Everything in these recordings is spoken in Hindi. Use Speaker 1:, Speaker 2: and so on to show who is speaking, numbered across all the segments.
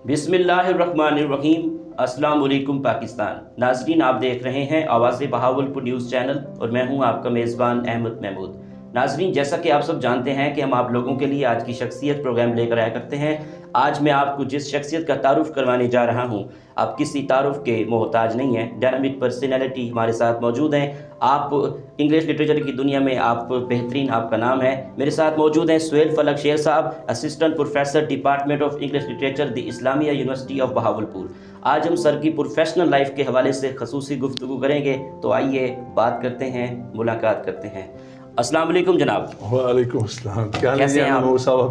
Speaker 1: बिस्मिल्लाहिर्रहमानिर्रहीम। अस्सलाम वालेकुम पाकिस्तान। नाजरीन, आप देख रहे हैं आवाज़ बहावलपुर न्यूज़ चैनल और मैं हूं आपका मेज़बान अहमद महमूद। नाजरीन, जैसा कि आप सब जानते हैं कि हम आप लोगों के लिए आज की शख्सियत प्रोग्राम लेकर आया करते हैं। आज मैं आपको जिस शख्सियत का तारुफ़ करवाने जा रहा हूं, आप किसी तारुफ़ के मोहताज नहीं हैं। डायनामिक पर्सनैलिटी हमारे साथ मौजूद हैं। आप इंग्लिश लिटरेचर की दुनिया में आप बेहतरीन, आपका नाम है। मेरे साथ मौजूद हैं सुहेल फलक शेर साहब, assistant professor department of English literature the Islamia university of Bahawalpur. आज हम सर की प्रोफेशनल लाइफ के हवाले से खसूसी गुफ्तगू करेंगे, तो आइए बात करते हैं, मुलाकात करते हैं। अस्सलाम वालेकुम जनाब।
Speaker 2: वालेकुम अस्सलाम। क्या
Speaker 1: कैसे हैं आप?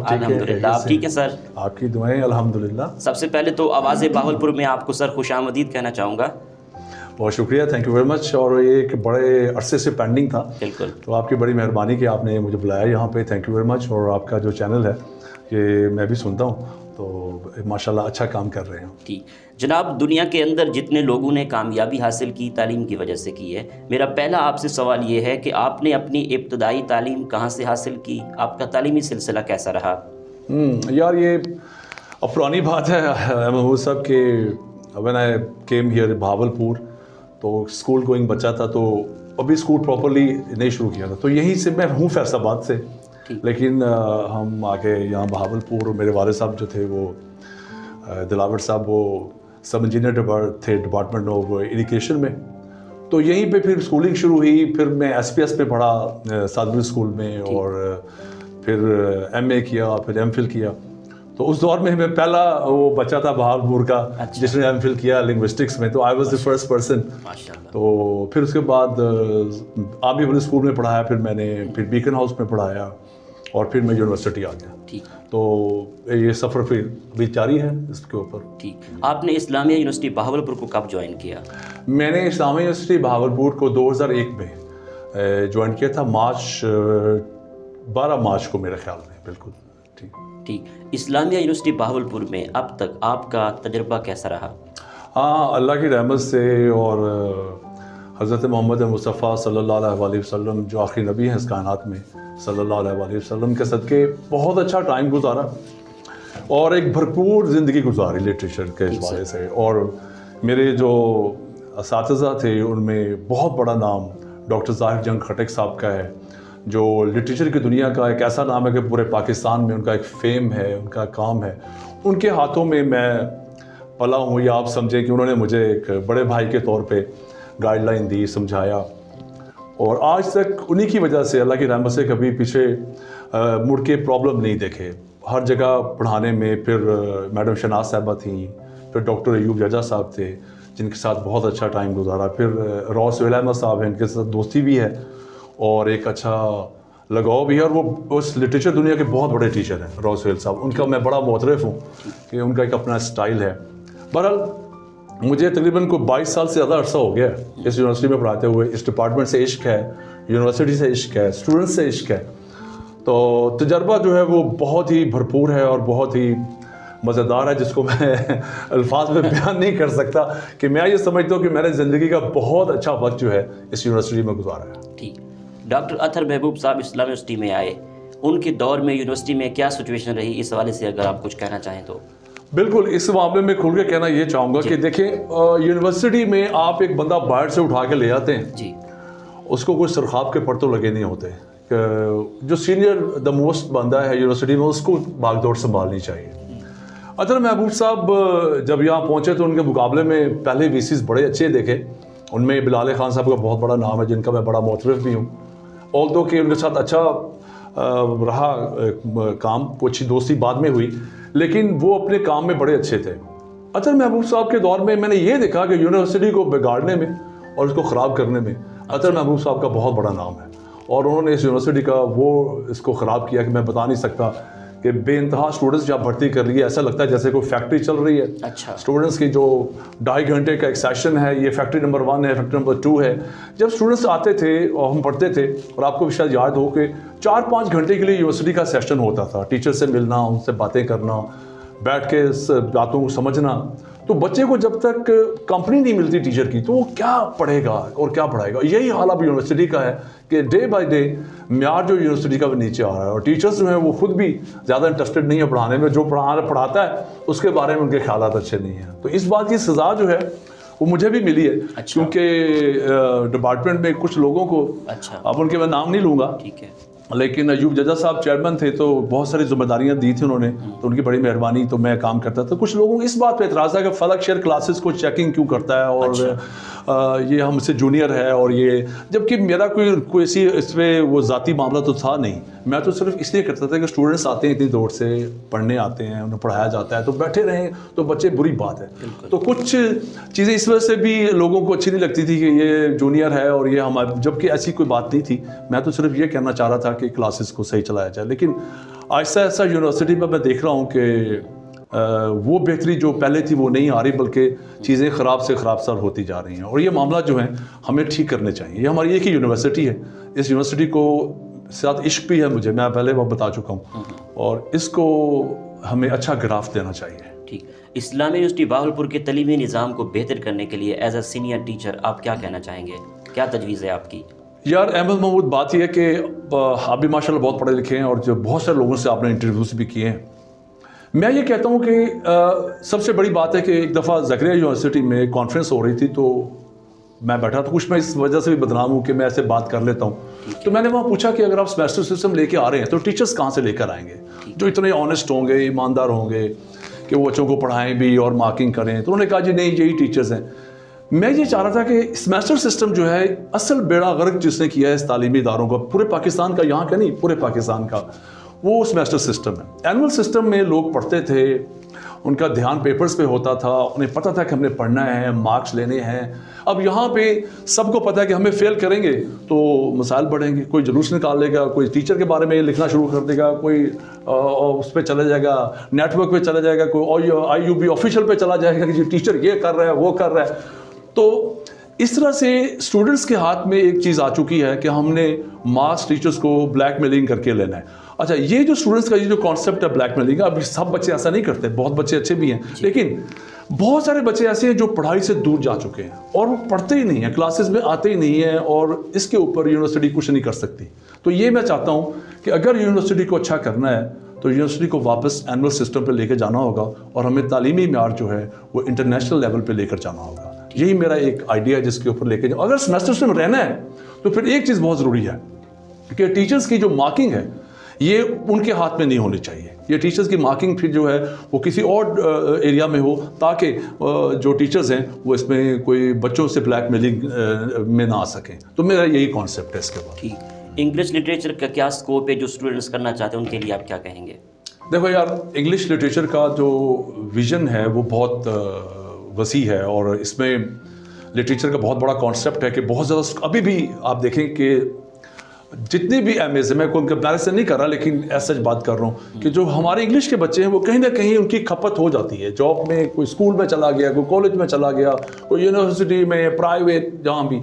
Speaker 1: अल्हम्दुलिल्लाह। आप ठीक है सर?
Speaker 2: आपकी दुआएं अल्हम्दुलिल्लाह।
Speaker 1: सबसे पहले तो आवाज़ बहावलपुर में आपको सर खुशामदीद कहना चाहूँगा।
Speaker 2: बहुत शुक्रिया, थैंक यू वेरी मच। और ये एक बड़े अरसे से पेंडिंग था,
Speaker 1: बिल्कुल,
Speaker 2: तो आपकी बड़ी मेहरबानी कि आपने मुझे बुलाया यहाँ पे, थैंक यू वेरी मच। और आपका जो चैनल है ये मैं भी सुनता हूँ, तो माशाल्लाह अच्छा काम कर रहे हैं।
Speaker 1: ठीक जनाब, दुनिया के अंदर जितने लोगों ने कामयाबी हासिल की तालीम की वजह से की है, मेरा पहला आपसे सवाल ये है कि आपने अपनी इब्तदाई तालीम कहाँ से हासिल की? आपका तालीमी सिलसिला कैसा रहा?
Speaker 2: यार ये अब पुरानी बात है महमूद साहब के, when I came here Bahawalpur, तो स्कूल गोइंग बच्चा था, तो अभी स्कूल प्रॉपरली नहीं शुरू किया था, तो यहीं से मैं हूँ फैसलाबाद से, लेकिन हम आके यहाँ बहावलपुर, मेरे वाले साहब जो थे वो दिलावर साहब, वो सब इंजीनियर थे डिपार्टमेंट ऑफ एजुकेशन में, तो यहीं पे फिर स्कूलिंग शुरू हुई। फिर मैं एसपीएस में पढ़ा सादवी स्कूल में, और फिर एमए किया, फिर एमफिल किया। तो उस दौर में मैं पहला वो बच्चा था बहावलपुर का,
Speaker 1: अच्छा,
Speaker 2: जिसने एमफिल किया लिंग्विस्टिक्स में, तो I was the first person. तो फिर उसके बाद आर्मी पब्लिक स्कूल में पढ़ाया, फिर मैंने फिर बीकन हाउस में पढ़ाया, और फिर मैं यूनिवर्सिटी आ गया।
Speaker 1: ठीक,
Speaker 2: तो ये सफ़र फिर भी जारी है इसके ऊपर।
Speaker 1: ठीक, आपने इस्लामिया यूनिवर्सिटी बहावलपुर को कब ज्वाइन किया?
Speaker 2: मैंने इस्लामिया यूनिवर्सिटी बहावलपुर को 2001 में ज्वाइन किया था, 12 मार्च को मेरे ख्याल में। बिल्कुल ठीक
Speaker 1: ठीक। इस्लामिया यूनिवर्सिटी बहावलपुर में अब तक आपका तजुर्बा कैसा रहा?
Speaker 2: हाँ, अल्लाह की रहमत से और हज़रत मोहम्मद मुस्तफ़ा सल्लल्लाहु अलैहि वसल्लम जो आखिरी नबी हैं इस कायनात में, सल्लल्लाहु अलैहि वसल्लम के सदक़े बहुत अच्छा टाइम गुजारा, और एक भरपूर ज़िंदगी गुजारी लिटरेचर के हवाले से। और मेरे जो असातिज़ा थे उनमें बहुत बड़ा नाम डॉक्टर ज़ाहिर जंग खटक साहब का है, जो लिटरेचर की दुनिया का एक ऐसा नाम है कि पूरे पाकिस्तान में उनका एक फेम है, उनका काम है। उनके हाथों में मैं पला हूँ, या आप समझें कि उन्होंने मुझे एक बड़े भाई के तौर पे गाइडलाइन दी, समझाया, और आज तक उन्हीं की वजह से अल्लाह की रहमत से कभी पीछे मुड़ के प्रॉब्लम नहीं देखे। हर जगह पढ़ाने में, फिर मैडम शनाज साहबा थी, फिर डॉक्टर अयूब जजा साहब थे जिनके साथ बहुत अच्छा टाइम गुजारा, फिर सुहेल अहमद साहब हैं, इनके साथ दोस्ती भी है और एक अच्छा लगाव भी है, और वो उस लिटरेचर दुनिया के बहुत बड़े टीचर हैं सुहेल साहब। उनका मैं बड़ा मोतरफ़ हूँ कि उनका एक अपना स्टाइल है। बहरहाल मुझे तकरीबन को 22 साल से ज़्यादा अरसा हो गया इस यूनिवर्सिटी में पढ़ाते हुए। इस डिपार्टमेंट से इश्क है, यूनिवर्सिटी से इश्क है, स्टूडेंट्स से इश्क है, तो तजर्बा जो है वो बहुत ही भरपूर है और बहुत ही मज़ेदार है, जिसको मैं अल्फाज में बयान नहीं कर सकता। कि मैं ये समझता हूँ कि मैंने ज़िंदगी का बहुत अच्छा वक्त जो है इस यूनिवर्सिटी में गुजारा है।
Speaker 1: ठीक। डॉक्टर अतहर महबूब साहब इस्लामिया यूनिवर्सिटी में आए, उनके दौर में यूनिवर्सिटी में क्या सिचुएशन रही, इस हवाले से अगर आप कुछ कहना चाहें तो।
Speaker 2: बिल्कुल, इस मामले में खुल के कहना ये चाहूँगा कि देखें, यूनिवर्सिटी में आप एक बंदा बाहर से उठा के ले आते हैं जी, उसको कोई सरखाब के पड़ तो लगे नहीं होते। जो सीनियर द मोस्ट बंदा है यूनिवर्सिटी में, उसको भागदौड़ संभालनी चाहिए। अतहर महबूब साहब जब यहाँ पहुँचे तो उनके मुकाबले में पहले वीसीज बड़े अच्छे देखे। उनमें बिलाल खान साहब का बहुत बड़ा नाम है, जिनका मैं बड़ा मोतरफ़ भी हूँ। ऑल्दो कि उनके साथ अच्छा रहा काम, कुछ अच्छी दोस्ती बाद में हुई, लेकिन वो अपने काम में बड़े अच्छे थे। अतहर महबूब साहब के दौर में मैंने ये देखा कि यूनिवर्सिटी को बिगाड़ने में और उसको ख़राब करने में अतहर महबूब साहब का बहुत बड़ा नाम है, और उन्होंने इस यूनिवर्सिटी का वो इसको ख़राब किया कि मैं बता नहीं सकता कि बेइंतहा स्टूडेंट्स जब भर्ती कर लिए, ऐसा लगता है जैसे कोई फैक्ट्री चल रही है।
Speaker 1: अच्छा,
Speaker 2: स्टूडेंट्स की जो 2.5 घंटे का एक सेशन है, ये फैक्ट्री नंबर 1 है, फैक्ट्री नंबर 2 है। जब स्टूडेंट्स आते थे और हम पढ़ते थे, और आपको भी शायद याद हो कि 4-5 घंटे के लिए यूनिवर्सिटी का सेशन होता था, टीचर से मिलना, उनसे बातें करना, बैठ के बातों को समझना। तो बच्चे को जब तक कंपनी नहीं मिलती टीचर की तो वो क्या पढ़ेगा और क्या पढ़ाएगा। यही हाल अब यूनिवर्सिटी का है कि डे बाय डे म्यार जो यूनिवर्सिटी का भी नीचे आ रहा है और टीचर्स जो हैं वो खुद भी ज़्यादा इंटरेस्टेड नहीं है पढ़ाने में, जो पढ़ाता है उसके बारे में उनके ख्यालात अच्छे नहीं हैं। तो इस बात की सज़ा जो है वो मुझे भी मिली है।
Speaker 1: अच्छा।
Speaker 2: क्योंकि डिपार्टमेंट में कुछ लोगों को,
Speaker 1: अच्छा,
Speaker 2: अब उनके मैं नाम नहीं लूँगा,
Speaker 1: ठीक है,
Speaker 2: लेकिन अयूब जजा साहब चेयरमैन थे तो बहुत सारी जिम्मेदारियां दी थी उन्होंने, तो उनकी बड़ी मेहरबानी, तो मैं काम करता था। कुछ लोगों को इस बात पे एतराज़ है कि फलक शेयर क्लासेस को चेकिंग क्यों करता है और ये हमसे जूनियर है और ये, जबकि मेरा कोई ऐसी इसमें वो ज़ाती मामला तो था नहीं। मैं तो सिर्फ इसलिए करता था कि स्टूडेंट्स आते हैं इतनी दूर से पढ़ने आते हैं, उन्हें पढ़ाया जाता है, तो बैठे रहें तो बच्चे बुरी बात है। तो कुछ चीज़ें इस वजह से भी लोगों को अच्छी नहीं लगती थी कि ये जूनियर है और ये हमारे, जबकि ऐसी कोई बात नहीं थी। मैं तो सिर्फ ये कहना चाह रहा था कि क्लासेस को सही चलाया जाए। लेकिन ऐसा ऐसा यूनिवर्सिटी में मैं देख रहा हूँ कि वो बेहतरी जो पहले थी वो नहीं आ रही, बल्कि चीज़ें ख़राब से ख़राब सर होती जा रही हैं। और ये मामला जो है हमें ठीक करने चाहिए। ये हमारी एक ही यूनिवर्सिटी है, इस यूनिवर्सिटी को साथ इश्क भी है मुझे, मैं पहले वो बता चुका हूँ, और इसको हमें अच्छा ग्राफ देना चाहिए।
Speaker 1: ठीक। इस्लामी यूनिवर्सिटी बहावलपुर के तलीमी निज़ाम को बेहतर करने के लिए एज अ सीनियर टीचर आप क्या कहना चाहेंगे, क्या तजवीज़ है आपकी?
Speaker 2: यार अहमद महमूद, बात यह है कि आप भी माशाल्लाह बहुत पढ़े लिखे हैं और जो बहुत सारे लोगों से आपने इंटरव्यूज़ भी किए हैं। मैं ये कहता हूँ कि सबसे बड़ी बात है कि एक दफ़ा ज़करिया यूनिवर्सिटी में कॉन्फ्रेंस हो रही थी, तो मैं बैठा था, कुछ मैं इस वजह से भी बदनाम हूँ कि मैं ऐसे बात कर लेता हूँ। तो मैंने वहाँ पूछा कि अगर आप सेमेस्टर सिस्टम लेके आ रहे हैं तो टीचर्स कहाँ से लेकर आएंगे जो इतने ऑनेस्ट होंगे, ईमानदार होंगे कि वो बच्चों को पढ़ाएं भी और मार्किंग करें। तो उन्होंने कहा जी नहीं, यही टीचर्स हैं। मैं ये चाह रहा था कि सेमेस्टर सिस्टम जो है, असल बेड़ा गर्क जिसने किया है इस तालीमी इदारों का, पूरे पाकिस्तान का, यहाँ का नहीं पूरे पाकिस्तान का, वो सेमेस्टर सिस्टम है। एनुअल सिस्टम में लोग पढ़ते थे, उनका ध्यान पेपर्स पे होता था, उन्हें पता था कि हमने पढ़ना है, मार्क्स लेने हैं। अब यहाँ पे सबको पता है कि हमें फेल करेंगे तो मसाइल बढ़ेंगे, कोई जुलूस निकाल लेगा, कोई टीचर के बारे में लिखना शुरू कर देगा, कोई उस पर चला जाएगा, नेटवर्क पे चला जाएगा, कोई IUB ऑफिशियल पे चला जाएगा कि जी टीचर ये कर रहा है, वो कर रहा है। तो इस तरह से स्टूडेंट्स के हाथ में एक चीज़ आ चुकी है कि हमने मास टीचर्स को ब्लैकमेलिंग करके लेना है। अच्छा, ये जो स्टूडेंट्स का ये जो कॉन्सेप्ट है ब्लैकमेलिंग का, अभी सब बच्चे ऐसा नहीं करते, बहुत बच्चे अच्छे भी हैं, लेकिन बहुत सारे बच्चे ऐसे हैं जो पढ़ाई से दूर जा चुके हैं और वो पढ़ते ही नहीं हैं, क्लासेस में आते ही नहीं हैं, और इसके ऊपर यूनिवर्सिटी कुछ नहीं कर सकती। तो ये मैं चाहता हूँ कि अगर यूनिवर्सिटी को अच्छा करना है तो यूनिवर्सिटी को वापस एनुअल सिस्टम पर लेकर जाना होगा और हमें तालीमी म्यार जो है वो इंटरनेशनल लेवल पे लेकर जाना होगा। यही मेरा एक आइडिया है जिसके ऊपर लेके जाओ। अगर सेमेस्टर सिस्टम रहना है तो फिर एक चीज़ बहुत ज़रूरी है कि टीचर्स की जो मार्किंग है ये उनके हाथ में नहीं होनी चाहिए। ये टीचर्स की मार्किंग फिर जो है वो किसी और एरिया में हो, ताकि जो टीचर्स हैं वो इसमें कोई बच्चों से ब्लैकमेलिंग में ना आ सकें। तो मेरा यही कॉन्सेप्ट है इसके बाद।
Speaker 1: ठीक। इंग्लिश लिटरेचर का क्या स्कोप है जो स्टूडेंट्स करना चाहते हैं, उनके लिए आप क्या कहेंगे? देखो
Speaker 2: यार, इंग्लिश लिटरेचर का जो विज़न है वो बहुत वसी है और इसमें लिटरेचर का बहुत बड़ा कॉन्सेप्ट है कि बहुत ज़्यादा, अभी भी आप देखें कि जितनी भी MAs मैं कोई कंपैरिजन नहीं कर रहा, लेकिन ऐसा बात कर रहा हूँ कि जो हमारे इंग्लिश के बच्चे हैं वो कहीं ना कहीं उनकी खपत हो जाती है जॉब में, कोई स्कूल में चला गया, कोई कॉलेज में चला गया, कोई यूनिवर्सिटी में, प्राइवेट, जहाँ भी।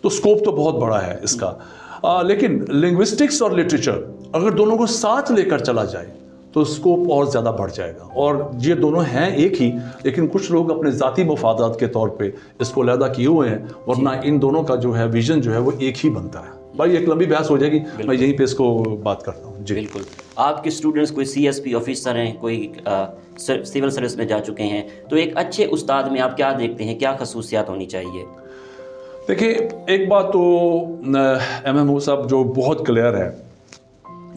Speaker 2: तो स्कोप तो बहुत बड़ा है इसका। लेकिन लिंग्विस्टिक्स और लिटरेचर अगर दोनों को साथ लेकर चला जाए तो स्कोप और ज़्यादा बढ़ जाएगा। और ये दोनों हैं एक ही, लेकिन कुछ लोग अपने ज़ाती मफादात के तौर पे इसको अलहदा किए हुए हैं, वरना इन दोनों का जो है विजन जो है वो एक ही बनता है। भाई एक लंबी बहस हो जाएगी, मैं यहीं पे इसको बात करता हूँ। जी
Speaker 1: बिल्कुल। आपके स्टूडेंट्स कोई CSP ऑफिसर हैं, कोई सिविल सर्विस में जा चुके हैं, तो एक अच्छे उस्ताद में आप क्या देखते हैं, क्या खसूसियात होनी चाहिए?
Speaker 2: देखिए, एक बात तो MM साहब जो बहुत क्लियर है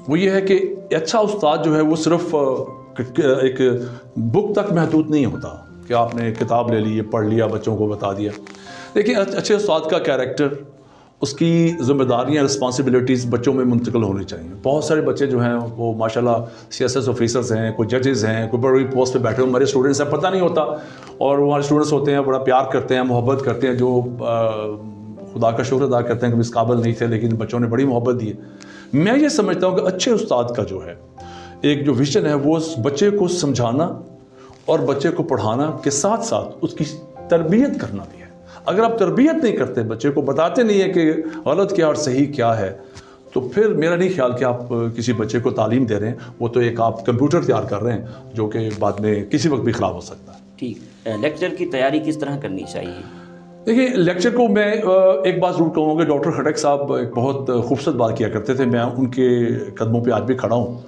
Speaker 2: वो ये है कि अच्छा उस्ताद जो है वो सिर्फ एक बुक तक महदूद नहीं होता कि आपने किताब ले ली, पढ़ लिया, बच्चों को बता दिया। देखिए, अच्छे उस्ताद का कैरेक्टर, उसकी जिम्मेदारियाँ, रिस्पॉन्सिबिलिटीज़ बच्चों में मुंतकिल होनी चाहिए। बहुत सारे बच्चे जो हैं वो माशाल्लाह CSS ऑफिसर्स हैं, कोई जजेस हैं, कोई बड़ी पोस्ट पे बैठे हुए हमारे स्टूडेंट्स हैं, पता नहीं होता, और हमारे स्टूडेंट्स होते हैं, बड़ा प्यार करते हैं, मोहब्बत करते हैं, जो खुदा का शुक्र अदा करते हैं कि इस काबिल नहीं थे लेकिन बच्चों ने बड़ी मोहब्बत दी है। मैं ये समझता हूँ कि अच्छे उस्ताद का जो है एक जो विजन है वो बच्चे को समझाना और बच्चे को पढ़ाना के साथ साथ उसकी तरबियत करना भी है। अगर आप तरबियत नहीं करते, बच्चे को बताते नहीं है कि गलत क्या और सही क्या है, तो फिर मेरा नहीं ख्याल कि आप किसी बच्चे को तालीम दे रहे हैं। वो तो एक आप कंप्यूटर तैयार कर रहे हैं जो कि बाद में किसी वक्त भी ख़राब हो सकता है।
Speaker 1: ठीक। लेक्चर की तैयारी किस तरह करनी चाहिए?
Speaker 2: देखिए, लेक्चर को मैं एक बात ज़रूर कहूँगा, डॉक्टर खटक साहब एक बहुत खूबसूरत बात किया करते थे, मैं उनके कदमों पे आज भी खड़ा हूँ।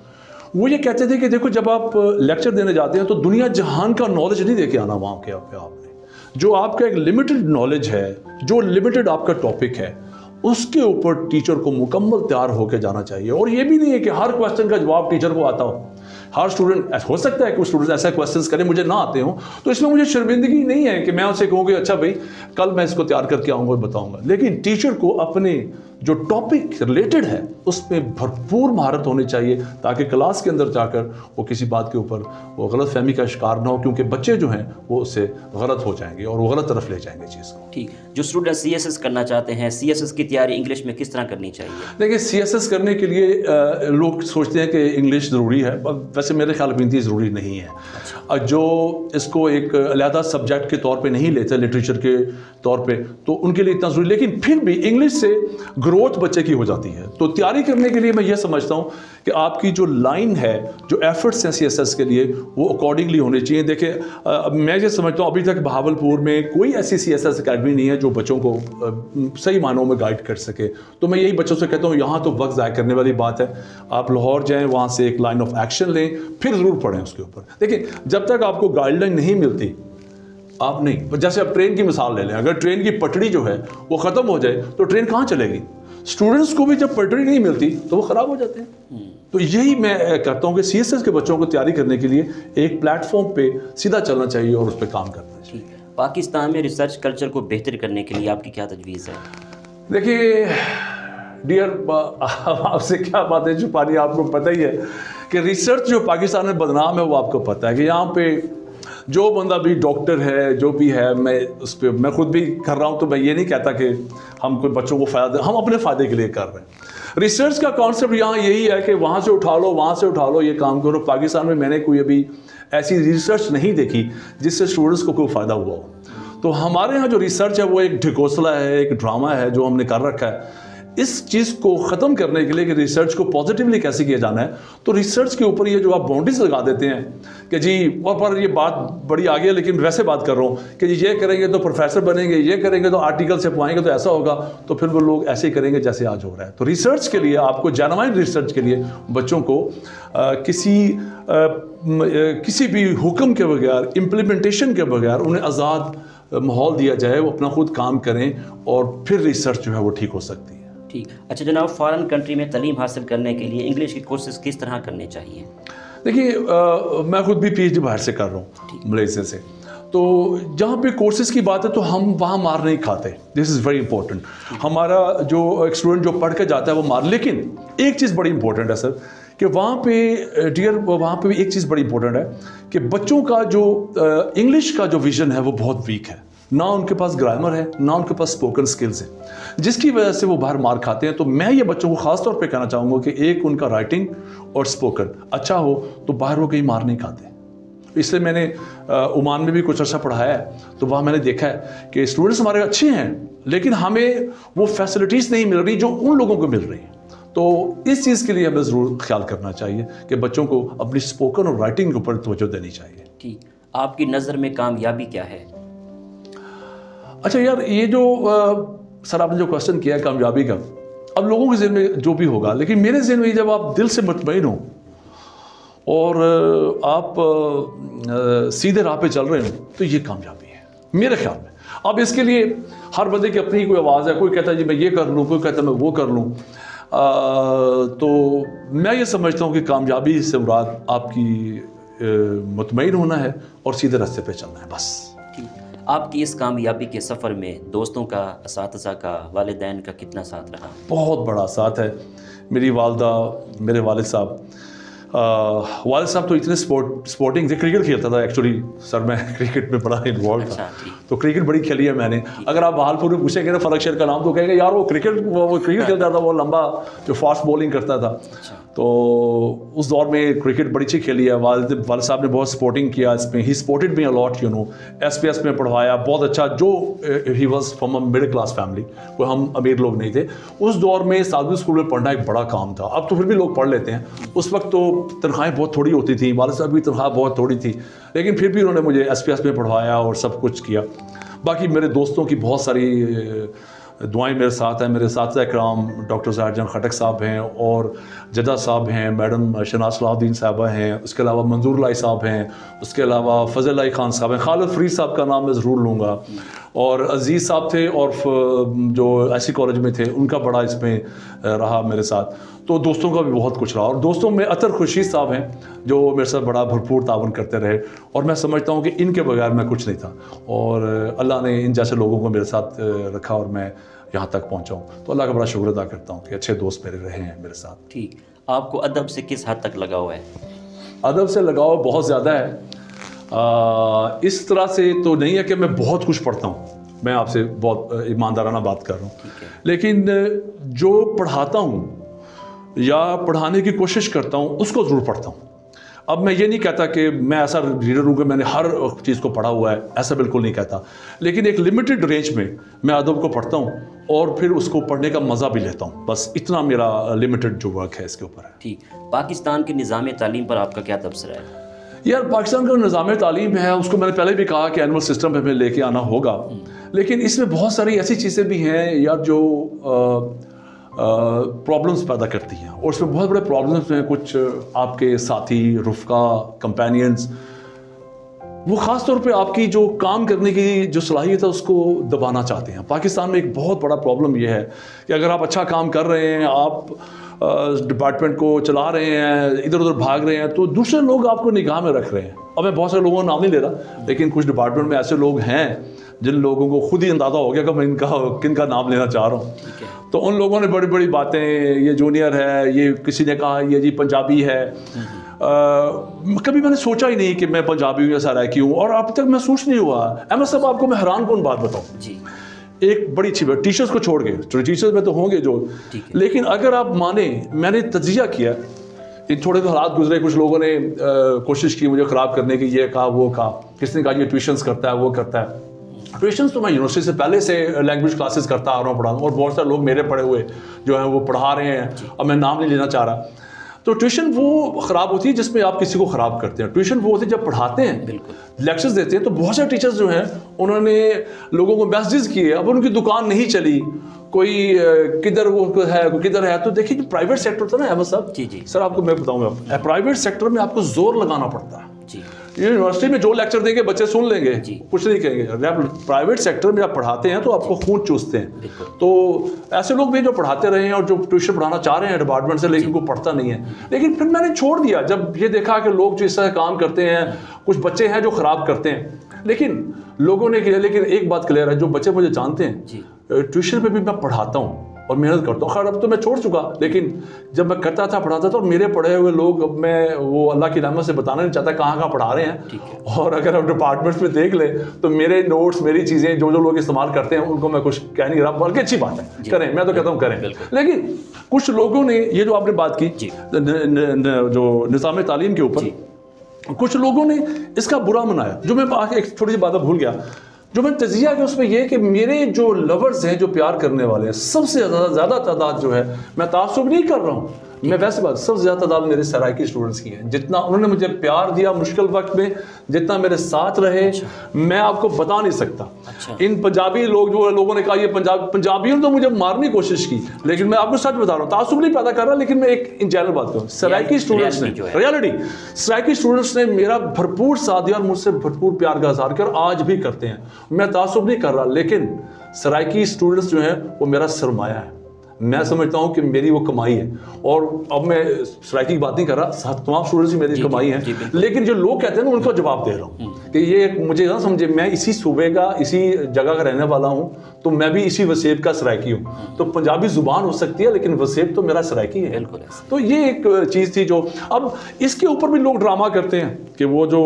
Speaker 2: वो ये कहते थे कि देखो, जब आप लेक्चर देने जाते हैं तो दुनिया जहान का नॉलेज नहीं देके आना वहाँ के आपने। जो आपका एक लिमिटेड नॉलेज है, जो लिमिटेड आपका टॉपिक है, उसके ऊपर टीचर को मुकम्मल तैयार होकर जाना चाहिए। और ये भी नहीं है कि हर क्वेश्चन का जवाब टीचर को आता हो। हर स्टूडेंट, हो सकता है कि स्टूडेंट ऐसा क्वेश्चंस करें मुझे ना आते हो, तो इसमें मुझे शर्मिंदगी नहीं है कि मैं उनसे कहूँ कि अच्छा भाई कल मैं इसको तैयार करके आऊँगा और बताऊँगा। लेकिन टीचर को अपने जो टॉपिक रिलेटेड है उसमें भरपूर महारत होनी चाहिए, ताकि क्लास के अंदर जाकर वो किसी बात के ऊपर वो गलत फहमी का शिकार ना हो, क्योंकि बच्चे जो हैं वो उससे गलत हो जाएंगे और वो गलत तरफ ले जाएंगे चीज़ को।
Speaker 1: ठीक, जो स्टूडेंट CSS करना चाहते हैं, CSS की तैयारी इंग्लिश में किस तरह करनी चाहिए?
Speaker 2: देखिए, CSS करने के लिए लोग सोचते हैं कि इंग्लिश ज़रूरी है, वैसे मेरे ख्याल में इतनी ज़रूरी नहीं है। जो इसको एक अलहदा सब्जेक्ट के तौर पे नहीं लेते, लिटरेचर के तौर पे, तो उनके लिए इतना ज़रूरी, लेकिन फिर भी इंग्लिश से ग्रोथ बच्चे की हो जाती है। तो तैयारी करने के लिए मैं ये समझता हूँ कि आपकी जो लाइन है, जो एफर्ट्स हैं CSS के लिए, वो अकॉर्डिंगली होने चाहिए। देखिए, मैं ये समझता हूँ अभी तक बहावलपुर में कोई ऐसी CSS अकेडमी नहीं है जो बच्चों को सही मानों में गाइड कर सके। तो मैं यही बच्चों से कहता हूँ, यहाँ तो वक्त ज़ाया करने वाली बात है। आप लाहौर जाएँ, वहाँ से एक लाइन ऑफ एक्शन लें, फिर ज़रूर पढ़ें उसके ऊपर। देखिए, जब तक आपको गाइडलाइन नहीं मिलती, आप नहीं, जैसे आप ट्रेन की मिसाल ले लें, अगर ट्रेन की पटड़ी जो है वो ख़त्म हो जाए तो ट्रेन कहाँ चलेगी? स्टूडेंट्स को भी जब पटड़ी नहीं मिलती तो वो ख़राब हो जाते हैं। तो यही मैं कहता हूँ कि CSS के बच्चों को तैयारी करने के लिए एक प्लेटफॉर्म पे सीधा चलना चाहिए और उस पर काम करना चाहिए।
Speaker 1: पाकिस्तान में रिसर्च कल्चर को बेहतर करने के लिए आपकी क्या तजवीज़ है?
Speaker 2: देखिए डियर, आपसे क्या बातें छुपानी, आपको पता ही है कि रिसर्च जो पाकिस्तान में बदनाम है वो आपको पता है कि यहाँ पे जो बंदा भी डॉक्टर है, जो भी है, मैं उस पर मैं खुद भी कर रहा हूँ, तो मैं ये नहीं कहता कि हम कोई बच्चों को फ़ायदा, हम अपने फ़ायदे के लिए कर रहे हैं। रिसर्च का कॉन्सेप्ट यहाँ यही है कि वहाँ से उठा लो, वहाँ से उठा लो, ये काम करो। पाकिस्तान में मैंने कोई अभी ऐसी रिसर्च नहीं देखी जिससे स्टूडेंट्स को कोई फ़ायदा हुआ हो। तो हमारे यहाँ जो रिसर्च है वो एक ढकोसला है, एक ड्रामा है जो हमने कर रखा है। इस चीज़ को ख़त्म करने के लिए कि रिसर्च को पॉजिटिवली कैसे किया जाना है, तो रिसर्च के ऊपर ये जो आप बाउंड्रीज लगा देते हैं कि जी, और पर ये बात बड़ी आगे है, लेकिन वैसे बात कर रहा हूँ कि जी ये करेंगे तो प्रोफेसर बनेंगे, ये करेंगे तो आर्टिकल से पाएंगे तो ऐसा होगा, तो फिर वो लोग ऐसे ही करेंगे जैसे आज हो रहा है। तो रिसर्च के लिए आपको, जेन्युइन रिसर्च के लिए बच्चों को किसी भी हुक्म के बगैर, इम्प्लीमेंटेशन के बगैर उन्हें आज़ाद माहौल दिया जाए, वो अपना खुद काम करें और फिर रिसर्च जो है वो ठीक हो सकती है।
Speaker 1: ठीक। अच्छा जनाब, फॉरेन कंट्री में तालीम हासिल करने के लिए इंग्लिश के कोर्सेज किस तरह करने चाहिए?
Speaker 2: देखिए, मैं खुद भी PhD बाहर से कर रहा हूँ, मलेशिया से। तो जहाँ पे कोर्सेज की बात है तो हम वहाँ मार नहीं खाते। This is very important. हमारा जो एक स्टूडेंट जो पढ़ के जाता है वो मार, लेकिन एक चीज़ बड़ी इंपॉर्टेंट है सर कि वहाँ पे डियर, वहाँ पे भी एक चीज़ बड़ी इंपॉर्टेंट है कि बच्चों का जो इंग्लिश का जो विजन है वो बहुत वीक है। ना उनके पास ग्रामर है, ना उनके पास स्पोकन स्किल्स है, जिसकी वजह से वो बाहर मार खाते हैं। तो मैं ये बच्चों को ख़ास तौर पे कहना चाहूँगा कि एक उनका राइटिंग और स्पोकन अच्छा हो तो बाहर वो कहीं मार नहीं खाते। इसलिए मैंने ओमान में भी कुछ अर्सा पढ़ाया है, तो वहाँ मैंने देखा है कि स्टूडेंट्स हमारे अच्छे हैं, लेकिन हमें वो फैसिलिटीज़ नहीं मिल रही जो उन लोगों को मिल रही हैं। तो इस चीज़ के लिए हमें ज़रूर ख्याल करना चाहिए कि बच्चों को अपनी स्पोकन और राइटिंग के ऊपर तवज्जो देनी चाहिए।
Speaker 1: ठीक। आपकी नज़र में कामयाबी क्या है?
Speaker 2: अच्छा यार, ये जो सर आपने जो क्वेश्चन किया है कामयाबी का, अब लोगों के ज़हन में जो भी होगा, लेकिन मेरे ज़हन में जब आप दिल से मुतमईन हो और आप सीधे राह पे चल रहे हो तो ये कामयाबी है मेरे ख्याल में। अब इसके लिए हर बंदे की अपनी कोई आवाज़ है, कोई कहता है जी मैं ये कर लूँ, कोई कहता है मैं वो कर लूँ। तो मैं ये समझता हूँ कि कामयाबी से मुराद आपकी मुतमईन होना है और सीधे रास्ते पे चलना है, बस।
Speaker 1: आपकी इस कामयाबी के सफ़र में दोस्तों का, असातिज़ा का, वालिदैन का कितना साथ रहा? बहुत
Speaker 2: बड़ा साथ है। मेरी वालदा, मेरे वालिद साहब तो इतने स्पोर्टिंग थे, क्रिकेट खेलता था एक्चुअली सर, मैं क्रिकेट में बड़ा इन्वॉल्व था। तो क्रिकेट बड़ी खेली है मैंने। अगर आप बहालपुर में पूछेंगे ना फरक शेर का नाम तो कहेंगे यार वो क्रिकेट खेलता था, वो लंबा जो फास्ट बॉलिंग करता था। तो उस दौर में क्रिकेट बड़ी अच्छी खेली है। वालिद साहब ने बहुत सपोर्टिंग किया इसमें, he supported me a lot, you know. SPS में पढ़वाया बहुत अच्छा, जो he was from a middle class family, कोई हम अमीर लोग नहीं थे। उस दौर में सादवी स्कूल में पढ़ना एक बड़ा काम था। अब तो फिर भी लोग पढ़ लेते हैं, उस वक्त तो तनख्वाहें बहुत थोड़ी होती थी, वालिद साहब की तनख्वाह बहुत थोड़ी थी, लेकिन फिर भी उन्होंने मुझे SPS में पढ़वाया और सब कुछ किया। बाकी मेरे दोस्तों की बहुत सारी दुआएं मेरे साथ हैं। मेरे साथिया कराम डॉक्टर ज़ाहिर खटक साहब हैं और जदा साहब हैं, मैडम शनाज सलाहुद्दीन साहबा हैं, उसके अलावा मंजूर लाई साहब हैं, उसके अलावा फजल लाई खान साहब हैं, खालिद फरीद साहब का नाम मैं ज़रूर लूँगा, और अजीज़ साहब थे और जो ऐसी कॉलेज में थे उनका बड़ा इसमें रहा मेरे साथ। तो दोस्तों का भी बहुत कुछ रहा, और दोस्तों में अतर खुर्शीद साहब हैं जो मेरे साथ बड़ा भरपूर तावन करते रहे, और मैं समझता हूँ कि इनके बगैर मैं कुछ नहीं था, और अल्लाह ने इन जैसे लोगों को मेरे साथ रखा और मैं यहाँ तक पहुँचा हूँ। तो अल्लाह का बड़ा शुक्र अदा करता हूँ कि अच्छे दोस्त मेरे रहे हैं मेरे साथ।
Speaker 1: ठीक, आपको अदब से किस हद तक लगाव है?
Speaker 2: अदब से लगाव बहुत ज़्यादा है। इस तरह से तो नहीं है कि मैं बहुत कुछ पढ़ता हूँ, मैं आपसे बहुत ईमानदाराना बात कर रहा हूँ, लेकिन जो पढ़ाता हूँ या पढ़ाने की कोशिश करता हूँ उसको ज़रूर पढ़ता हूँ। अब मैं ये नहीं कहता कि मैं ऐसा रीडर हूँ कि मैंने हर चीज़ को पढ़ा हुआ है, ऐसा बिल्कुल नहीं कहता, लेकिन एक लिमिटेड रेंज में मैं अदब को पढ़ता हूँ और फिर उसको पढ़ने का मज़ा भी लेता हूँ। बस इतना मेरा लिमिटेड जो वर्क है इसके ऊपर है।
Speaker 1: ठीक, पाकिस्तान के निज़ाम तालीम पर आपका क्या तबसरा है?
Speaker 2: यार, पाकिस्तान का निज़ाम तालीम है उसको मैंने पहले भी कहा कि एनुअल सिस्टम हमें लेके आना होगा, लेकिन इसमें बहुत सारी ऐसी चीज़ें भी हैं यार जो प्रॉब्लम्स पैदा करती हैं, और उसमें बहुत बड़े प्रॉब्लम्स हैं। कुछ आपके साथी, रुफ़का, कंपेनियंस, वो ख़ास तौर पे आपकी जो काम करने की जो सलाहियत है उसको दबाना चाहते हैं। पाकिस्तान में एक बहुत बड़ा प्रॉब्लम ये है कि अगर आप अच्छा काम कर रहे हैं, आप डिपार्टमेंट को चला रहे हैं, इधर उधर भाग रहे हैं, तो दूसरे लोग आपको निगाह में रख रहे हैं। अब मैं बहुत सारे लोगों का नाम नहीं ले रहा, लेकिन कुछ डिपार्टमेंट में ऐसे लोग हैं जिन लोगों को खुद ही अंदाज़ा हो गया कि मैं किन का नाम लेना चाह रहा हूँ। तो उन लोगों ने बड़ी बड़ी बातें, ये जूनियर है, ये किसी ने कहा ये जी पंजाबी है। कभी मैंने सोचा ही नहीं कि मैं पंजाबी हूँ या सराइकी हूँ, और अब तक महसूस नहीं हुआ। अहमद साहब, आपको मैं हैरान कौन बात बताऊँ जी, एक बड़ी अच्छी बात, टीचर्स को छोड़ के, तो टीचर्स में तो होंगे जो, लेकिन अगर आप माने, मैंने तजिया किया, थोड़े तो हालात गुजरे, कुछ लोगों ने कोशिश की मुझे ख़राब करने की, ये कहा वो कहा, किसने कहा ये ट्यूशन्स करता है वो करता है। ट्यूशन्स तो मैं यूनिवर्सिटी से पहले से लैंग्वेज क्लासेस करता आ रहा हूँ, पढ़ा हूँ, और बहुत सारे लोग मेरे पढ़े हुए जो हैं वो पढ़ा रहे हैं, अब मैं नाम नहीं लेना चाह रहा। तो ट्यूशन वो ख़राब होती है जिसमें आप किसी को ख़राब करते हैं। ट्यूशन वो होती है जब पढ़ाते हैं, लेक्चर्स देते हैं, तो बहुत सारे टीचर्स जो हैं उन्होंने लोगों को मैसेजेस किए, अब उनकी दुकान नहीं चली, कोई किधर वो है कोई किधर है। तो देखिए जो प्राइवेट सेक्टर था ना अहमद साहब, जी सर, आपको मैं बताऊंगा, प्राइवेट सेक्टर में आपको जोर लगाना पड़ता है। यूनिवर्सिटी में जो लेक्चर देंगे बच्चे सुन लेंगे, कुछ नहीं कहेंगे। प्राइवेट सेक्टर में आप पढ़ाते हैं तो आपको खून चूसते हैं। तो ऐसे लोग भी जो पढ़ाते रहे हैं और जो ट्यूशन पढ़ाना चाह रहे हैं डिपार्टमेंट से, लेकिन कोई पढ़ता नहीं है। लेकिन फिर मैंने छोड़ दिया जब ये देखा कि लोग जो इस तरह काम करते हैं, कुछ बच्चे हैं जो ख़राब करते हैं, लेकिन लोगों ने किया। लेकिन एक बात क्लियर है, जो बच्चे मुझे जानते हैं, ट्यूशन पे भी मैं पढ़ाता हूँ और मेहनत करता हूँ। खैर अब तो मैं छोड़ चुका, लेकिन जब मैं करता था, पढ़ाता था, और मेरे पढ़े हुए लोग, अब मैं वो अल्लाह की रहमत से बताना नहीं चाहता कहाँ पढ़ा रहे हैं। और अगर हम डिपार्टमेंट्स में देख ले तो मेरे नोट्स, मेरी चीज़ें जो लोग इस्तेमाल करते हैं उनको मैं कुछ कह नहीं रहा, बल्कि अच्छी बात है, करें, मैं तो कहता हूँ करें। लेकिन कुछ लोगों ने, ये जो आपने बात की जो निज़ाम तालीम के ऊपर, कुछ लोगों ने इसका बुरा मनाया, जो मैं एक छोटी सी बात भूल गया। जो मैं तजिया कि उसमें यह कि मेरे जो लवर्स हैं, जो प्यार करने वाले हैं, सबसे ज़्यादा तादाद जो है, मैं तासुब नहीं कर रहा हूँ, मैं वैसे बात, सबसे ज़्यादा तादाद मेरे सराइकी स्टूडेंट्स की है। जितना उन्होंने मुझे प्यार दिया मुश्किल वक्त में, जितना मेरे साथ रहे, मैं आपको बता नहीं सकता। इन पंजाबी लोग, जो लोगों ने कहा ये पंजाबियों ने तो मुझे मारने की कोशिश की, लेकिन मैं आपको सच बता रहा हूँ, तासुब नहीं पैदा कर रहा, लेकिन मैं एक इन जनरल बात करूँ, सराइकी स्टूडेंट्स ने, रियलिटी, सराइकी स्टूडेंट्स ने मेरा भरपूर साथ दिया और मुझसे भरपूर प्यार का इज़हार कर आज भी करते हैं। मैं तासुब नहीं कर रहा, लेकिन सराइकी स्टूडेंट्स जो हैं वो मेरा सरमाया है। मैं समझता हूँ कि मेरी वो कमाई है, और अब मैं सराइकी की बात नहीं कर रहा, तमाम स्टूडेंट्स की मेरी कमाई है। लेकिन जो लोग कहते हैं ना, उनको जवाब दे रहा हूँ कि ये मुझे ना समझे, मैं इसी सूबे का, इसी जगह का रहने वाला हूँ, तो मैं भी इसी वसेब का सराइकी हूँ। तो पंजाबी जुबान हो सकती है, लेकिन वसेब तो मेरा सराइकी है। तो ये एक चीज़ थी जो, अब इसके ऊपर भी लोग ड्रामा करते हैं कि वो जो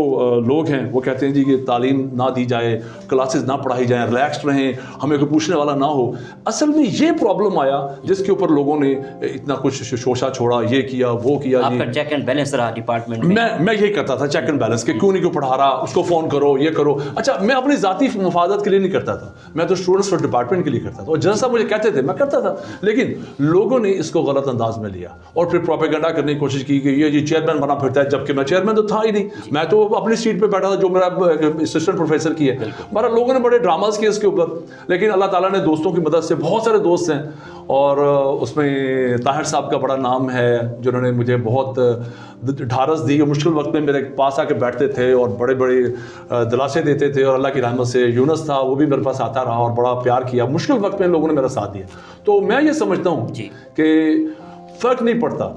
Speaker 2: लोग हैं वो कहते हैं जी कि तालीम ना दी जाए, क्लासेस ना पढ़ाई जाए, रिलैक्स रहें, हमें कोई पूछने वाला ना हो। असल में ये प्रॉब्लम आया जिसके ऊपर लोगों ने इतना कुछ शोशा छोड़ा, ये किया वो किया।
Speaker 1: आपका चेक एंड बैलेंस रहा डिपार्टमेंट में?
Speaker 2: मैं यही करता था, चेक एंड बैलेंस के, क्यों नहीं क्यों पढ़ा रहा, उसको फ़ोन करो, ये करो। अच्छा, मैं अपनी ज़ाती मुफादत के लिए नहीं करता था, मैं तो स्टूडेंट्स और डिपार्टमेंट के लिए करता था, और जैसा मुझे कहते थे मैं करता था। लेकिन लोगों ने इसको गलत अंदाज में लिया और फिर प्रोपेगेंडा करने की कोशिश की कि ये चेयरमैन बना फिरता है, जबकि मैं चेयरमैन तो था ही नहीं, मैं तो अपनी सीट पर बैठा था जो मेरा असिस्टेंट प्रोफेसर की है। हमारा लोगों ने बड़े ड्रामाज किए इसके ऊपर, लेकिन अल्लाह ताला ने दोस्तों की मदद से, बहुत सारे दोस्त हैं और उसमें ताहिर साहब का बड़ा नाम है जिन्होंने मुझे बहुत ढारस दी। मुश्किल वक्त में मेरे पास आके बैठते थे और बड़े बड़े दिलासे देते थे, और अल्लाह की रहमत से यूनुस था, वो भी मेरे पास आता रहा और बड़ा प्यार किया। मुश्किल वक्त में लोगों ने मेरा साथ दिया। तो मैं ये समझता हूँ कि फ़र्क नहीं पड़ता,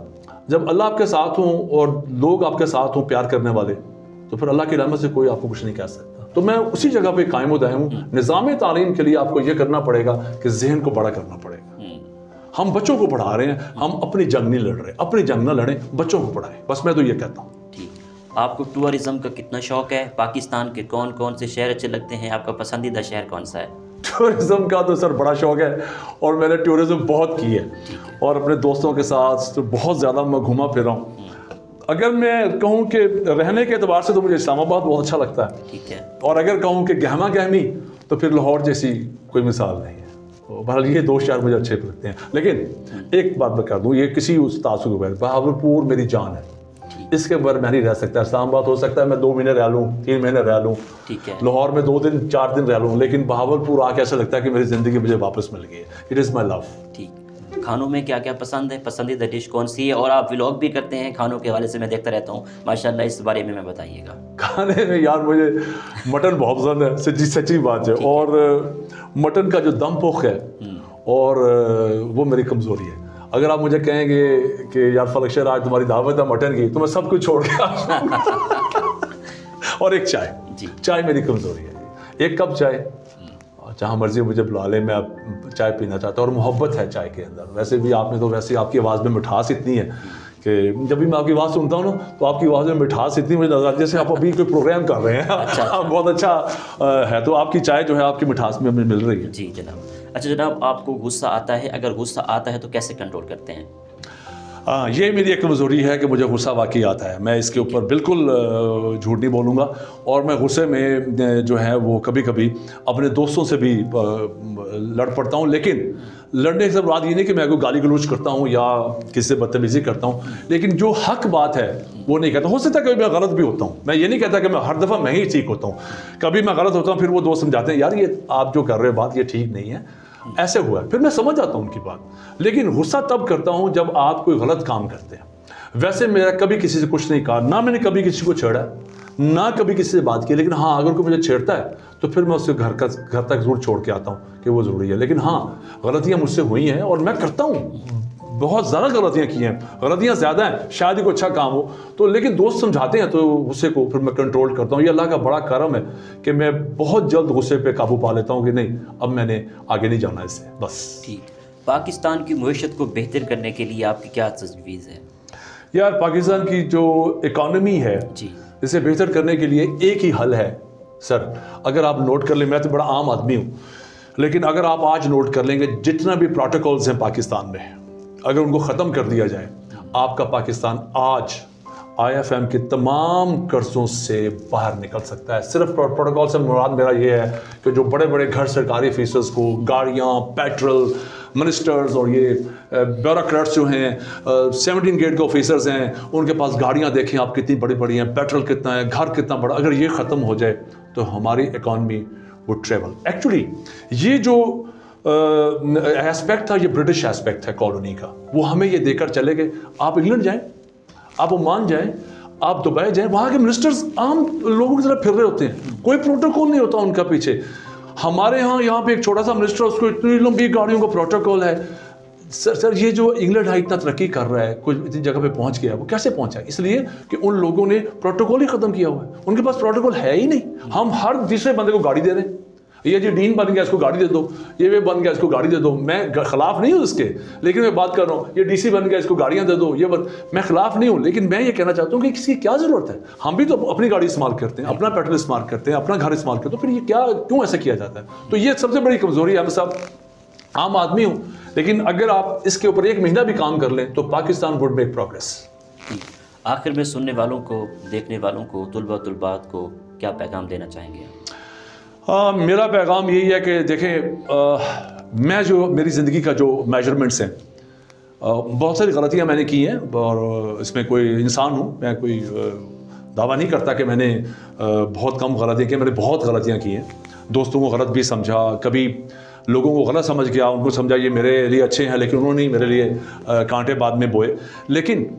Speaker 2: जब अल्लाह आपके साथ हों और लोग आपके साथ हों प्यार करने वाले, तो फिर अल्लाह की रहमत से कोई आपको कुछ नहीं कह सकता। तो मैं उसी जगह पे कायम दायम हूँ। निज़ाम तालीम के लिए आपको ये करना पड़ेगा कि जहन को बड़ा करना पड़ेगा। हम बच्चों को पढ़ा रहे हैं, हम अपनी जंग नहीं लड़ रहे, अपनी जंग ना लड़ें, बच्चों को पढ़ाएं, बस मैं तो ये कहता हूँ।
Speaker 1: ठीक। आपको टूरिज्म का कितना शौक है? पाकिस्तान के कौन कौन से शहर अच्छे लगते हैं? आपका पसंदीदा शहर कौन सा है?
Speaker 2: टूरिज्म का तो सर बड़ा शौक है और मैंने टूरिज्म बहुत की है और अपने दोस्तों के साथ तो बहुत ज़्यादा मैं घूमा फिरा हूँ। अगर मैं कहूँ कि रहने के एतबार से तो मुझे इस्लामाबाद बहुत अच्छा लगता है, ठीक है, और अगर कहूँ कि गहमा गहमी तो फिर लाहौर जैसी कोई मिसाल नहीं है। तो बहरहाल ये दो शहर मुझे अच्छे लगते हैं। लेकिन एक बात मैं कर दूँ, ये किसी उस्ताद के ऊपर, बहावलपुर मेरी जान है, इसके ऊपर मैं नहीं रह सकता। इस्लामाबाद हो सकता है मैं 2 महीने रह लूँ, 3 महीने रह लूँ, ठीक है, लाहौर में 2 दिन 4 दिन रह लूँ, लेकिन बहावलपुर आके ऐसा लगता है कि मेरी ज़िंदगी मुझे वापस मिल गई है। It is my love.
Speaker 1: ठीक। खानों में क्या क्या पसंद है? पसंदीदा डिश कौन सी है? और आप व्लॉग भी करते हैं खानों के हवाले से, मैं देखता रहता हूँ माशाल्लाह, इस बारे में मैं बताइएगा।
Speaker 2: खाने में यार मुझे मटन बहुत पसंद है, सच्ची बात है। और मटन का जो दम पोख है और वो मेरी कमज़ोरी है। अगर आप मुझे कहेंगे कि यार फलक शेर आज तुम्हारी दावत है मटन की, तो मैं सब कुछ छोड़ के और एक चाय मेरी कमज़ोरी है। 1 कप चाय, जहाँ मर्जी मुझे बुला ले, मैं चाय पीना चाहता हूँ और मोहब्बत है चाय के अंदर। वैसे भी आपने तो वैसे आपकी आवाज़ में मिठास इतनी है कि जब भी मैं आपकी आवाज़ सुनता हूँ ना, तो आपकी आवाज़ में मिठास इतनी मुझे नजर आती है जैसे आप अभी कोई प्रोग्राम कर रहे हैं। अच्छा। बहुत अच्छा है। तो आपकी चाय जो है आपकी मिठास में मिल रही है।
Speaker 1: जी जनाब। अच्छा जनाब, आपको गुस्सा आता है? अगर गुस्सा आता है तो कैसे कंट्रोल करते हैं?
Speaker 2: हाँ, ये मेरी एक कमज़ोरी है कि मुझे गुस्सा वाकई आता है। मैं इसके ऊपर बिल्कुल झूठ नहीं बोलूँगा। और मैं गुस्से में जो है वो कभी कभी अपने दोस्तों से भी लड़ पड़ता हूँ। लेकिन लड़ने से बात ये नहीं कि मैं कोई गाली गलौज करता हूँ या किसी से बदतमीज़ी करता हूँ, लेकिन जो हक बात है वो नहीं कहता। हो सकता है कभी मैं गलत भी होता हूँ, मैं ये नहीं कहता कि मैं हर दफ़ा मैं ही ठीक होता हूँ। कभी मैं गलत होता हूँ, फिर वो दोस्त समझाते हैं यार ये आप जो कर रहे हो बात ये ठीक नहीं है, ऐसे हुआ है, फिर मैं समझ जाता हूँ उनकी बात। लेकिन गुस्सा तब करता हूँ जब आप कोई गलत काम करते हैं। वैसे मेरा कभी किसी से कुछ नहीं कहा, ना मैंने कभी किसी को छेड़ा, ना कभी किसी से बात की। लेकिन हाँ, अगर कोई मुझे छेड़ता है तो फिर मैं उससे घर तक ज़रूर छोड़ के आता हूँ कि वो ज़रूरी है। लेकिन हाँ, गलतियाँ मुझसे हुई हैं और मैं करता हूँ, बहुत ज़्यादा गलतियाँ की हैं, गलतियाँ ज़्यादा हैं, शायद ही कोई अच्छा काम हो तो। लेकिन दोस्त समझाते हैं तो गुस्से को फिर मैं कंट्रोल करता हूँ। ये अल्लाह का बड़ा करम है कि मैं बहुत जल्द गुस्से पे काबू पा लेता हूँ कि नहीं अब मैंने आगे नहीं जाना इससे, बस।
Speaker 1: ठीक। पाकिस्तान की मईशत को बेहतर करने के लिए आपकी क्या तजवीज़ है?
Speaker 2: यार पाकिस्तान की जो इकॉनमी है जी, इसे बेहतर करने के लिए एक ही हल है सर। अगर आप नोट कर लें, मैं तो बड़ा आम आदमी हूँ, लेकिन अगर आप आज नोट कर लेंगे जितना भी प्रोटोकॉल्स हैं पाकिस्तान में, अगर उनको ख़त्म कर दिया जाए, आपका पाकिस्तान आज IFM के तमाम कर्ज़ों से बाहर निकल सकता है। सिर्फ प्रोटोकॉल से मुराद मेरा ये है कि जो बड़े बड़े घर सरकारी ऑफिसर्स को गाड़ियाँ, पेट्रोल, मिनिस्टर्स और ये ब्यूरोक्रेट्स जो हैं 17 गेट के ऑफिसर्स हैं, उनके पास गाड़ियाँ देखें आप कितनी बड़ी बड़ी हैं, पेट्रोल कितना है, घर कितना बड़ा, अगर ये ख़त्म हो जाए तो हमारी इकॉनमी वो ट्रेवल। एक्चुअली ये जो एस्पेक्ट था, ये ब्रिटिश एस्पेक्ट है कॉलोनी का, वो हमें ये देकर चले गए। आप इंग्लैंड जाएं, आप ओमान जाएं, आप दुबई जाएं, वहाँ के मिनिस्टर्स आम लोगों की तरह फिर रहे होते हैं, कोई प्रोटोकॉल नहीं होता उनका पीछे। हमारे यहाँ पे एक छोटा सा मिनिस्टर, उसको इतनी लंबी गाड़ियों का प्रोटोकॉल है। सर ये जो इंग्लैंड है इतना तरक्की कर रहा है, कुछ इतनी जगह पे पहुँच गया है, वो कैसे पहुँचा? इसलिए कि उन लोगों ने प्रोटोकॉल ही ख़त्म किया हुआ है। उनके पास प्रोटोकॉल है ही नहीं। हम हर तीसरे बंदे को गाड़ी दे रहे हैं, ये जी डीन बन गया इसको गाड़ी दे दो, ये बन गया इसको गाड़ी दे दो। मैं खिलाफ नहीं हूँ इसके, लेकिन मैं बात कर रहा हूँ ये DC बन गया इसको गाड़ियाँ दे दो, मैं खिलाफ नहीं हूँ, लेकिन मैं ये कहना चाहता हूँ कि इसकी क्या ज़रूरत है? हम भी तो अपनी गाड़ी इस्तेमाल करते हैं, अपना पेट्रोल इस्तेमाल करते हैं, अपना घर इस्तेमाल करते हैं, तो फिर ये क्या क्यों ऐसा किया जाता है? तो ये सबसे बड़ी कमज़ोरी है। साहब आम आदमी हूँ, लेकिन अगर आप इसके ऊपर 1 महीना भी काम कर लें तो पाकिस्तान वुड मेक प्रोग्रेस।
Speaker 1: आखिर में सुनने वालों को, देखने वालों को, तुलबात को क्या पैगाम देना चाहेंगे?
Speaker 2: मेरा पैगाम यही है कि देखें, मैं जो मेरी ज़िंदगी का जो मेजरमेंट्स हैं, बहुत सारी गलतियां मैंने की हैं और इसमें कोई इंसान हूँ, मैं कोई दावा नहीं करता कि मैंने बहुत कम गलतियाँ की, मैंने बहुत गलतियाँ की हैं। दोस्तों को गलत भी समझा, कभी लोगों को गलत समझ गया, उनको समझा ये मेरे लिए अच्छे हैं लेकिन उन्होंने मेरे लिए कांटे बाद में बोए। लेकिन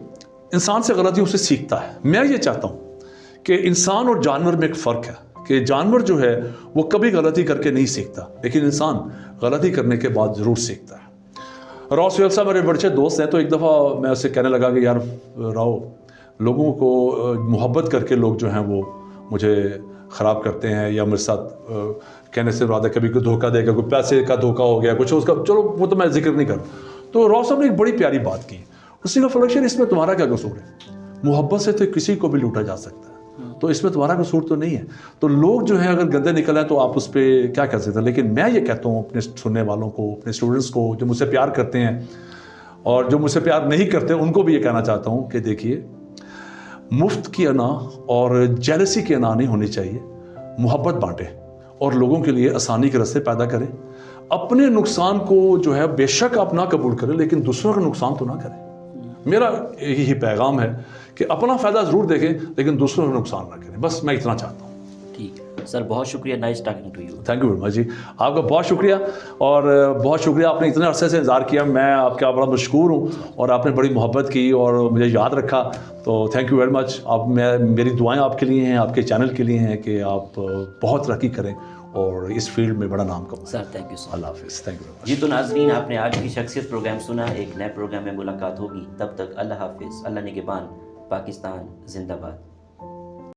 Speaker 2: इंसान से गलतियों से सीखता है। मैं ये चाहता हूँ कि इंसान और जानवर में एक फ़र्क है कि जानवर जो है वो कभी गलती करके नहीं सीखता, लेकिन इंसान गलती करने के बाद ज़रूर सीखता है। राव सुहेल साहब मेरे बड़े अच्छे दोस्त हैं, तो एक दफ़ा मैं उससे कहने लगा कि यार राव, लोगों को मोहब्बत करके लोग जो हैं वो मुझे ख़राब करते हैं या मेरे साथ कहने से ज़्यादा कभी कोई धोखा देगा, कोई पैसे का धोखा हो गया, कुछ उसका, चलो वो तो मैं जिक्र नहीं कर। तो राव साहब ने एक बड़ी प्यारी बात की, उसने कहा फलक शेर, इसमें तुम्हारा क्या कसूर है? मोहब्बत से तो किसी को भी लूटा जा सकता है, तो इसमें तुम्हारा कसूर तो नहीं है। तो लोग जो हैं अगर गंदे निकल आए तो आप उस पर क्या कर सकते हैं। लेकिन मैं ये कहता हूँ अपने सुनने वालों को, अपने स्टूडेंट्स को जो मुझसे प्यार करते हैं और जो मुझसे प्यार नहीं करते, उनको भी ये कहना चाहता हूँ कि देखिए, मुफ्त की अना और जेलसी की अना नहीं होनी चाहिए। मोहब्बत बांटे और लोगों के लिए आसानी के रास्ते पैदा करें। अपने नुकसान को जो है बेशक आप ना कबूल करें, लेकिन दूसरों का नुकसान तो ना करें। मेरा यही पैगाम है कि अपना फ़ायदा ज़रूर देखें लेकिन दूसरों का नुकसान ना करें। बस मैं इतना चाहता हूँ।
Speaker 1: ठीक है सर, बहुत शुक्रिया, nice talking to you.
Speaker 2: Thank you very much जी, आपका बहुत शुक्रिया और बहुत शुक्रिया, आपने इतने अरसे से इंतज़ार किया। मैं आपका बड़ा मशकूर हूँ और आपने बड़ी मोहब्बत की और मुझे याद रखा, तो थैंक यू वेरी मच। आप मेरी दुआएं आपके लिए हैं, आपके चैनल के लिए हैं कि आप बहुत तरक्की करें और इस फील्ड में बड़ा नाम कमाएं।
Speaker 1: Sir thank you sir.
Speaker 2: अल्लाह हाफिज़। Thank you.
Speaker 1: जी तो नाजरीन, आपने आज की शख्सियत प्रोग्राम सुना। एक नए प्रोग्राम में मुलाकात होगी, तब तक अल्लाह हाफिज़, अल्लाह निगहबान, पाकिस्तान जिंदाबाद।